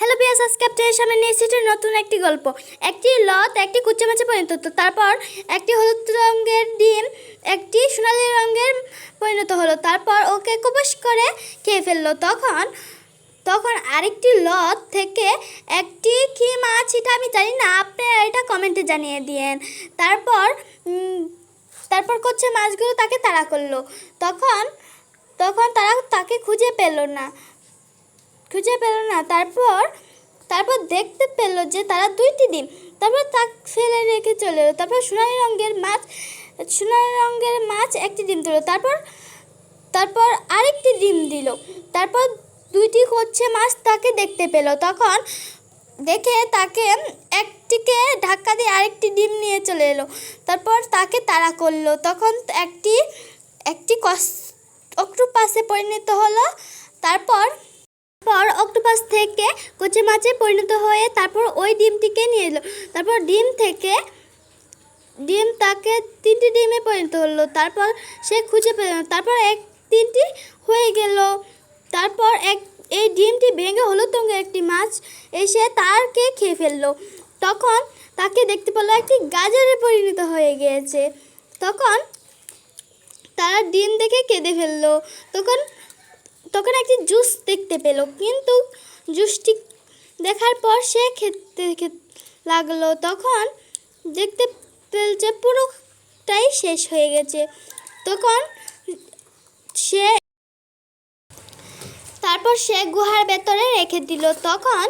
Hello বিয়াস, আজকে আপনাদের সামনে নিয়ে এসেছি নতুন একটি গল্প। একটি লত একটি কুচে মাছে পরিণত হতো। তারপর একটি হলুদ রঙের ডিম একটি সোনালী রঙের পরিণত হলো। তারপর ওকে কুবুস করে খেয়ে ফেললো। তখন আরেকটি লত থেকে একটি কি মাছ, এটা আমি জানি না, আপনারা এটা কমেন্টে জানিয়ে দিয়েন। তারপর কুচে মাছগুলো তাকে তাড়া করলো। তখন তারা তাকে খুঁজে পেল না। তারপর দেখতে পেল যে তারা দুইটি ডিম। তারপর তা ফেলে রেখে চলে এলো। তারপর সোনালী রঙের মাছ একটি ডিম দিল। তারপর আরেকটি ডিম দিল। তারপর দুইটি কচ্ছে মাছ তাকে দেখতে পেল। তখন দেখে তাকে একটিকে ধাক্কা দিয়ে আরেকটি ডিম নিয়ে চলে এলো। তারপর তাকে তাড়া করলো। তখন একটি অক্টোপাসে পরিণত হলো। তারপর অক্টোপাস থেকে কচি মাছে পরিণত হয়ে তারপর ওই ডিমটিকে নিয়ে এলো। তারপর ডিম তাকে তিনটি ডিমে পরিণত হলো। তারপর সে খুঁজে পেল না। তারপর তিনটি হয়ে গেল। তারপর এই ডিমটি ভেঙে হলুদ রঙের একটি মাছ এসে তাকে খেয়ে ফেললো। তখন তাকে দেখতে পেল একটি গাজরে পরিণত হয়ে গিয়েছে। তখন তারা ডিম দেখে কেঁদে ফেললো। তখন একটি জুস দেখতে পেল, কিন্তু জুসটি দেখার পর সে খেতে লাগলো। তখন দেখতে পেল যে পুরোটাই শেষ হয়ে গেছে। তারপর সে গুহার ভেতরে রেখে দিল। তখন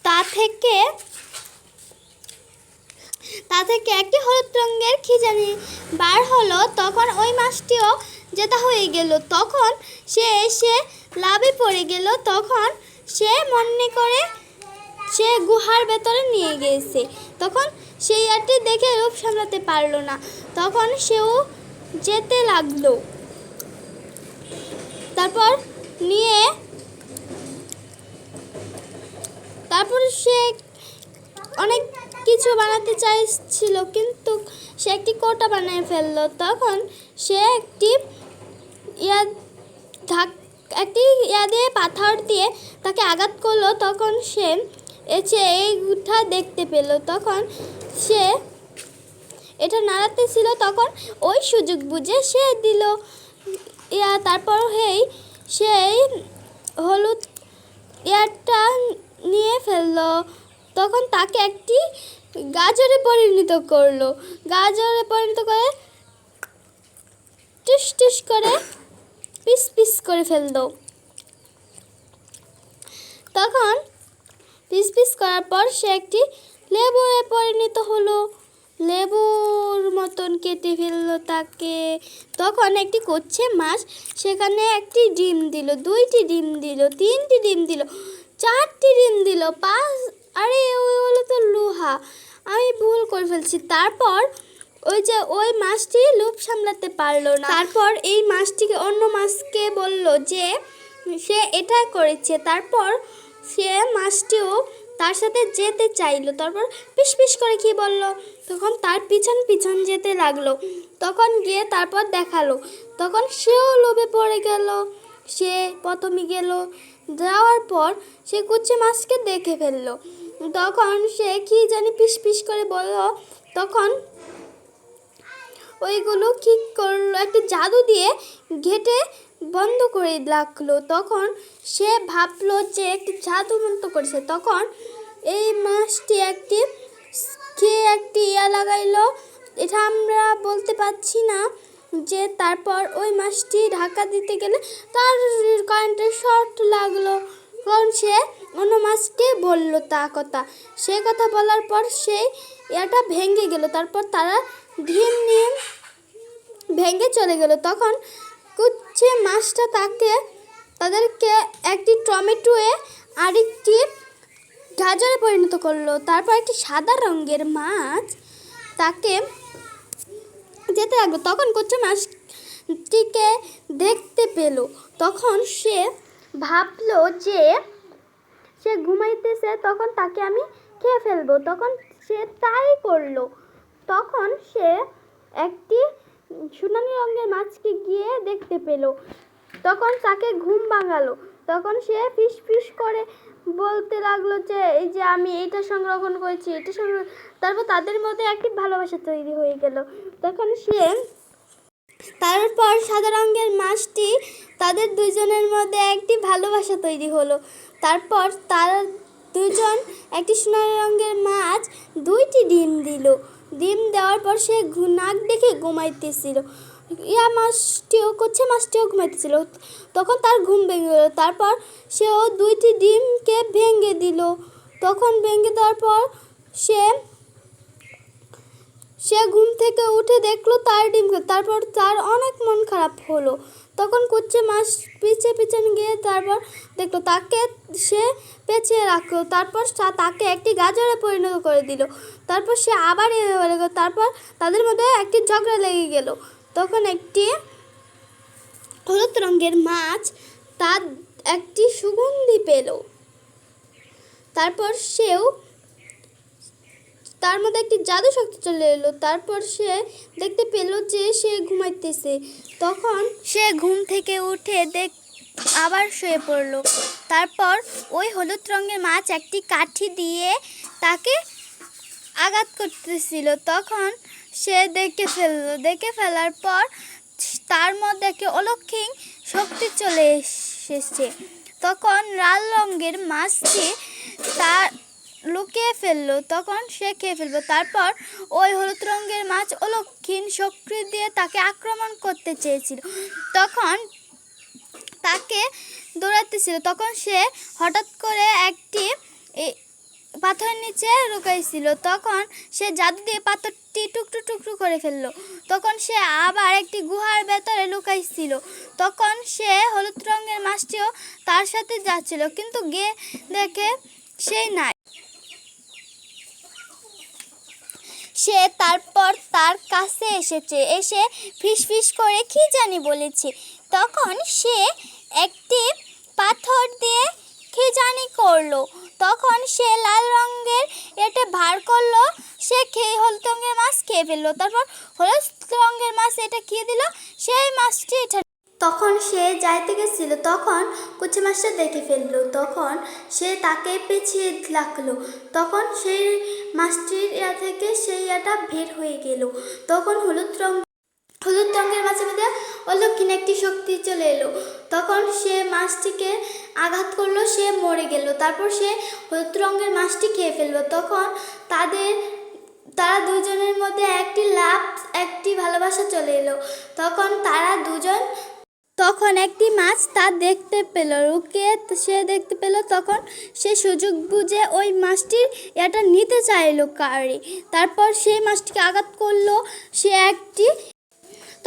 তা থেকে একটি হলুদ রঙের খিজানি বার হলো। তখন ওই মাছটিও জেতা হয়ে গেল। তখন সে এসে লাভে পড়ে গেল। তখন সে মনে করে সে গুহার ভেতরে নিয়ে গিয়েছে। তখন সেই ইয়ারটি দেখে রূপ সামলাতে পারলো না। তখন সেও যেতে লাগলো। তারপর সে অনেক কিছু বানাতে চাইছিল, কিন্তু সে একটি কোটা বানিয়ে ফেললো। তখন সে একটি দিয়ে পাথর দিয়ে তাকে আঘাত করলো। তখন সে এই গুঠা দেখতে পেল। তখন সে এটা নাড়াতে ছিল। তখন ওই সুযোগ বুঝে সে দিল। তারপর সেই হলুদ ইয়ারটা নিয়ে ফেললো। তখন তাকে একটি গাজরে পরিণত করে টুস টুস করে পিস পিস করে ফেললো। তখন পিস পিস করার পর সে একটি লেবুরে পরিণত হলো। লেবুর মতন কেটে ফেললো তাকে। তখন একটি কচ্ছে মাছ সেখানে একটি ডিম দিল, দুইটি ডিম দিল, তিনটি ডিম দিল, চারটি ডিম দিল, আরে ওগুলো তো লোহা, আমি ভুল করে ফেলছি। তারপর ওই মাছটি লোভ সামলাতে পারলো না। তারপর এই মাছটিকে অন্য মাছকে বলল যে সে এটা করেছে। তারপর সে মাছটিও তার সাথে যেতে চাইলো। তারপর পিস পিস করে কি বলল। তখন তার পিছন যেতে লাগলো। তখন গিয়ে তারপর দেখালো। তখন সেও লোভে পড়ে গেল। সে প্রথমে গেল, যাওয়ার পর সে কুচি মাছকে দেখে ফেললো। তখন সে কি জানি পিস পিস করে বলল। তখন ওইগুলো কি করলো, একটা জাদু দিয়ে ঘেটে বন্ধ করে রাখলো। তখন সে ভাবলো যে একটি জাদু মন্ত্র করেছে। তখন এই মাছটি একটি লাগাইলো, এটা আমরা বলতে পারছি না। যে তারপর ওই মাছটি ঢাকা দিতে গেলে তার কারেন্টের শর্ট লাগলো। কারণ সে অন্য মাছকে বললো সে কথা বলার পর সেই এটা ভেঙে গেল। তারপর তারা ডিম নিয়ে ভেঙে চলে গেল। তখন কুচ্ছে মাছটা তাদেরকে একটি টমেটোয়ে আরেকটি গাজরে পরিণত করলো। তারপর একটি সাদা রঙের মাছ তাকে যেতে লাগলো। তখন কুচ্ছে মাছটিকে দেখতে পেল। তখন সে ভাবলো যে সে ঘুমাইতেছে, তখন তাকে আমি খেয়ে ফেলবো। তখন সে তাই করলো। তখন সে একটি সোনালী রঙের মাছকে গিয়ে দেখতে পেল। তখন তাকে ঘুম ভাঙালো। তখন সে ফিস ফিস করে বলতে লাগলো যে এই যে আমি এটা সংরক্ষণ করেছি, এটা তারপর তাদের মধ্যে একটি ভালোবাসা তৈরি হয়ে গেল। তখন তারপর সাদা রঙের মাছটি তাদের দুজনের মধ্যে একটি ভালোবাসা তৈরি হলো। তারপর তারা দুজন একটি সোনালী রঙের মাছ 2টি ডিম দিল। ডিম দেওয়ার পর সে নাক ডেকে ঘুমাইতেছিল। কচ্ছে মাছটিও ঘুমাইতেছিল। তখন তার ঘুম ভেঙে গেল। তারপর সেও 2টি ডিমকে ভেঙে দিল। তখন ভেঙে দেওয়ার পর সে ঘুম থেকে উঠে দেখলো তার ডিমকে। তারপর তার অনেক মন খারাপ হলো। তখন কুচ্চে মাছ পিছনে গিয়ে তারপর দেখলো তাকে সে পেঁচিয়ে রাখলো। তারপর তাকে একটি গাজরে পরিণত করে দিল। তারপর সে আবার এভাবে গেল। তারপর তাদের মধ্যে একটি ঝগড়া লেগে গেল। তখন একটি হলুদ রঙের মাছ তার একটি সুগন্ধি পেল। তারপর তার মধ্যে একটি জাদু শক্তি চলে এলো। তারপর সে দেখতে পেল যে সে ঘুমাইতেছে। তখন সে ঘুম থেকে উঠে আবার শুয়ে পড়ল। তারপর ওই হলুদ রঙের মাছ একটি কাঠি দিয়ে তাকে আঘাত করতেছিল। তখন সে দেখে ফেলার পর তার মধ্যে একটি অলৌকিক শক্তি চলে এসেছে। তখন লাল রঙের মাছটি তার লুকিয়ে ফেললো। তখন সে খেয়ে ফেললো। তারপর ওই হলুদ রঙের মাছ অলৌকিক শক্তি দিয়ে তাকে আক্রমণ করতে চেয়েছিল। তখন তাকে দৌড়াতেছিল। তখন সে হঠাৎ করে একটি পাথরের নিচে লুকাইছিল। তখন সে জাদু দিয়ে পাথরটি টুকরো টুকরো করে ফেললো। তখন সে আবার একটি গুহার ভেতরে লুকাইছিল। তখন সে হলুদ রঙের মাছটিও তার সাথে যাচ্ছিল, কিন্তু গিয়ে দেখে সেই নাই। সে তারপর তার কাছে এসে ফিস ফিস করে কি জানি বলেছে। তখন সে একটি পাথর দিয়ে কি জানি করলো। তখন সে লাল রঙের এটা ভার করলো। সে হলুদ রঙের মাছ খেয়ে ফেললো। তারপর হলুদ রঙের মাছ এটা খেয়ে দিল। সেই মাছটি তখন সে যাইতে গেছিল। তখন কুচি মাছটা দেখে ফেললো। তখন সে তাকে পেঁচিয়ে রাখলো। তখন সেই মাছটির থেকে সেই বের হয়ে গেল। তখন হলুদ রঙের মাছের মধ্যে অলৌকিক একটি শক্তি চলে এলো। তখন সে মাছটিকে আঘাত করলো, সে মরে গেল। তারপর সে হলুদ রঙের মাছটি খেয়ে ফেললো। তখন তারা দুজনের মধ্যে একটি ভালোবাসা চলে এলো। তখন একটি মাছ তা দেখতে পেল, সে দেখতে পেল। তখন সে সুযোগ বুঝে ওই মাছটির এটা নিতে চাইলো কারি। তারপর সেই মাছটিকে আঘাত করলো।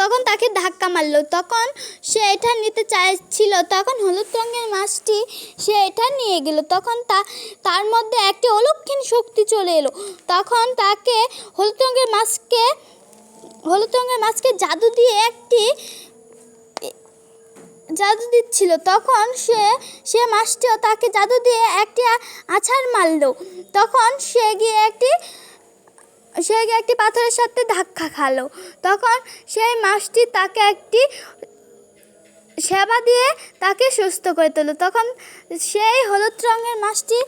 তখন তাকে ধাক্কা মারলো। তখন সে এটা নিতে চাইছিল। তখন হলুদ রঙের মাছটি সে এটা নিয়ে গেল। তখন তার মধ্যে একটি অলৌকিক শক্তি চলে এলো। তখন তাকে হলুদ রঙের মাছকে জাদু দিচ্ছিল। তখন সে মাছটিও তাকে জাদু দিয়ে একটি আছাড় মারলো। তখন সে গিয়ে একটি পাথরের সাথে ধাক্কা খালো। তখন সেই মাছটি তাকে একটি সেবা দিয়ে তাকে সুস্থ করে তুলল। তখন সেই হলুদ রঙের মাছটি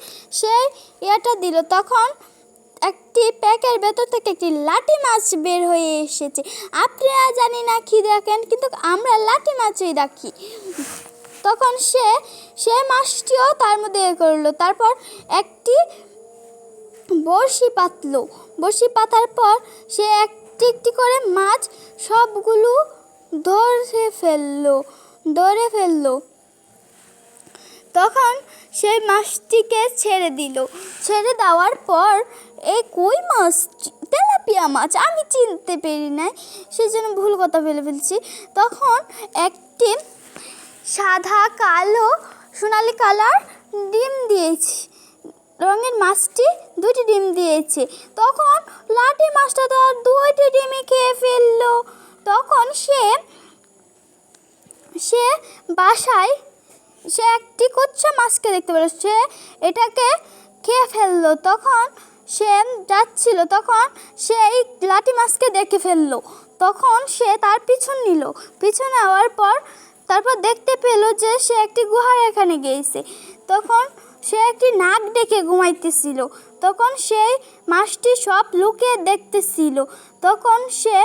এটা দিল। তখন একটি প্যাকের ভেতর থেকে একটি লাঠি মাছ বের হয়ে এসেছে। আপনারা জানি না কি দেখেন, কিন্তু আমরা লাঠি মাছই রাখি। তখন সে মাছটিও তার মধ্যে করলো। তারপর একটি বড়শি পাতার পর সে একটি একটি করে মাছ সবগুলো ধরে ফেললো। তখন সেই মাছটিকে ছেড়ে দেওয়ার পর এই কই মাছ, তেলাপিয়া মাছ আমি চিনতে পারি নাই, সেই জন্য ভুল কথা ফেলছি। তখন একটি সাদা কালো সোনালি কালার ডিম দিয়েছি রঙের মাছটি 2টি ডিম দিয়েছে। তখন লাঠি মাছটা তো 2টি ডিমই খেয়ে ফেললো। তখন সে বাসায় একটি কচ্ছা মাছকে দেখতে পেল। সে এটাকে খেয়ে ফেললো। তখন সে যাচ্ছিল। তখন সে এই লাঠি মাছকে দেখে ফেললো। তখন সে তার পিছন নেওয়ার পর তারপর দেখতে পেল যে সে একটি গুহার এখানে গিয়েছে। তখন সে একটি নাক ডেকে ঘুমাইতেছিল। তখন সেই মাছটি সব লুকিয়ে দেখতেছিল। তখন সে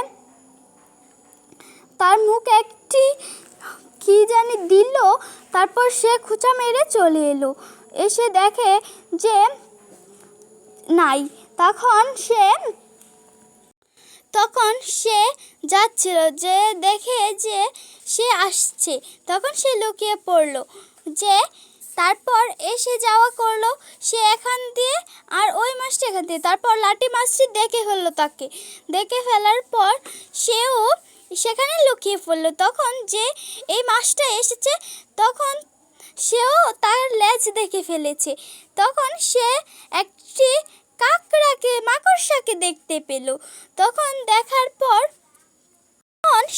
তার মুখ একটি কি জানি দিল। তারপর সে খোঁচা মেরে চলে এলো। এসে দেখে যে নাই। তখন সে যাচ্ছিল, যে দেখে যে সে আসছে। তখন সে লুকিয়ে পড়লো, যে তারপর এসে যাওয়া করলো সে এখান দিয়ে আর ওই মাছটি এখান দিয়ে। তারপর লাঠি মাছটি দেখে ফেললো তাকে। দেখে ফেলার পর সেও সেখানে লুকিয়ে পড়লো। তখন যে এই মাছটা এসেছে তখন সেও তার লেজ দেখে ফেলেছে। তখন সে একটি মাকড়সাকে দেখতে পেল। তখন দেখার পর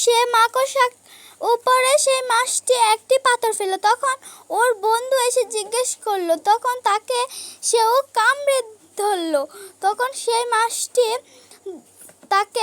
সে মাকড়সার উপরে সেই মাছটি একটি পাথর ফেলল। তখন ওর বন্ধু এসে জিজ্ঞেস করলো। তখন সেও কামড়ে ধরলো। তখন সেই মাছটি তাকে